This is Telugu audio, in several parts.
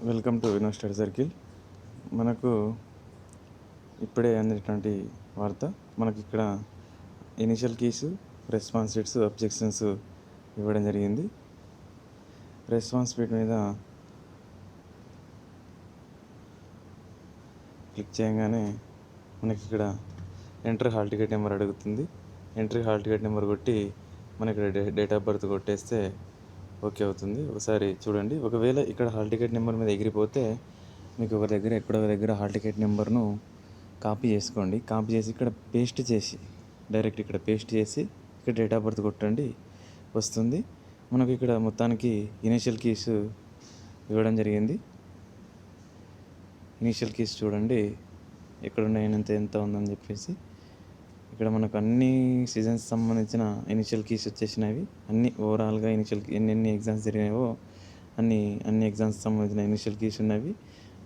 Welcome to Vino study circle. మనకు ఇప్పుడే అందినటువంటి వార్త. మనకి ఇక్కడ initial keys, response rates, objections ఇవ్వడం జరిగింది. రెస్పాన్స్ రేట్ మీద క్లిక్ చేయగానే మనకి ఇక్కడ ఎంటర్ హాల్ టికెట్ నెంబర్ అడుగుతుంది. ఎంట్రీ హాల్ టికెట్ నెంబర్ కొట్టి మనకి డేట్ ఆఫ్ బర్త్ కొట్టేస్తే ఓకే అవుతుంది. ఒకసారి చూడండి. ఒకవేళ ఇక్కడ హాల్ టికెట్ నెంబర్ మీద ఎగిరిపోతే మీకు ఒక దగ్గర ఎక్కడో దగ్గర హాల్ టికెట్ నెంబర్ను కాపీ చేసుకోండి. కాపీ చేసి ఇక్కడ పేస్ట్ చేసి డైరెక్ట్ ఇక్కడ పేస్ట్ చేసి ఇక్కడ డేట్ ఆఫ్ బర్త్ కొట్టండి, వస్తుంది. మనకు ఇక్కడ మొత్తానికి ఇనిషియల్ కీస్ ఇవ్వడం జరిగింది. ఇనిషియల్ కీస్ చూడండి ఎక్కడున్నాయి, ఎంత ఉందని చెప్పేసి. ఇక్కడ మనకు అన్ని సీజన్స్ సంబంధించిన ఇనిషియల్ కీస్ వచ్చేసినవి. అన్ని ఓవరాల్గా ఎన్ని ఎగ్జామ్స్ జరిగినాయో అన్ని ఎగ్జామ్స్ సంబంధించిన ఇనిషియల్ కీస్ ఉన్నవి.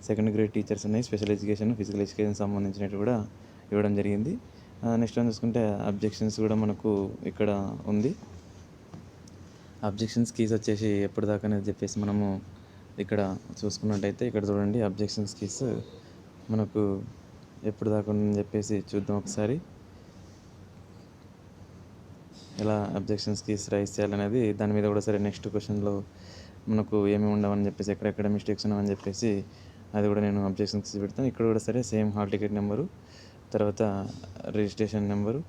సెకండ్ గ్రేడ్ టీచర్స్ ఉన్నాయి. స్పెషల్ ఎడ్యుకేషన్, ఫిజికల్ ఎడ్యుకేషన్ సంబంధించినవి కూడా ఇవ్వడం జరిగింది. నెక్స్ట్ వన్ చూసుకుంటే అబ్జెక్షన్స్ కూడా మనకు ఇక్కడ ఉంది. అబ్జెక్షన్స్ కీస్ వచ్చేసి ఎప్పటిదాకా అనేది చెప్పేసి మనము ఇక్కడ చూసుకున్నట్టయితే ఇక్కడ చూడండి. అబ్జెక్షన్స్ కీస్ మనకు ఎప్పటిదాకా ఉందని చెప్పేసి చూద్దాం ఒకసారి. ఎలా అబ్జెక్షన్స్ కీస్ రైజ్ చేయాలనేది దాని మీద కూడా సరే నెక్స్ట్ క్వశ్చన్లో మనకు ఏమేమి ఉండవని చెప్పేసి ఎక్కడెక్కడ మిస్టేక్స్ ఉన్నామని చెప్పేసి అది కూడా నేను అబ్జెక్షన్స్ కీస్ పెడతాను. ఇక్కడ కూడా సరే సేమ్ హాల్ టికెట్ నెంబరు, తర్వాత రిజిస్ట్రేషన్ నెంబరు,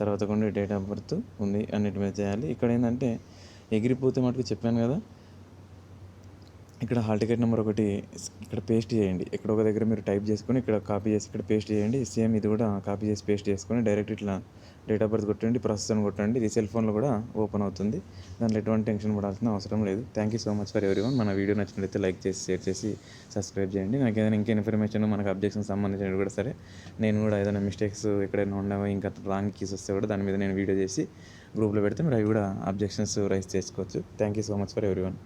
తర్వాత కొన్ని డేట్ ఆఫ్ బర్త్ ఉంది, అన్నిటి మీద చేయాలి. ఇక్కడ ఏంటంటే ఎగిరిపోతే మటుకు చెప్పాను కదా, ఇక్కడ హాల్ టికెట్ నెంబర్ ఒకటి ఇక్కడ పేస్ట్ చేయండి. ఎక్కడ ఒక దగ్గర మీరు టైప్ చేసుకొని ఇక్కడ కాపీ చేసి ఇక్కడ పేస్ట్ చేయండి. సేమ్ ఇది కూడా కాపీ చేసి పేస్ట్ చేసుకొని డైరెక్ట్ ఇట్లా డేట్ ఆఫ్ బర్త్ కొట్టండి, ప్రాసెస్ అని కొట్టండి. ఇది సెల్ ఫోన్లో కూడా ఓపెన్ అవుతుంది. దాంట్లో ఎటువంటి టెన్షన్ పడాల్సిన అవసరం లేదు. Thank you so much for everyone. మన వీడియో నచ్చినట్లయితే లైక్ చేసి, షేర్ చేసి, సబ్స్క్రైబ్ చేయండి. నాకు ఏదైనా ఇంకా ఇన్ఫర్మేషన్ మనకు అబ్జెక్షన్ సంబంధించినవి కూడా సరే, నేను కూడా ఏదైనా మిస్టేక్స్ ఎక్కడైనా ఉండవో ఇంకా రాంగ్ కీస్ వస్తే కూడా దాని మీద నేను వీడియో చేసి గ్రూప్లో పెడితే మీరు అవి కూడా అబ్జెక్షన్స్ రైజ్ చేసుకోవచ్చు. Thank you so much for everyone.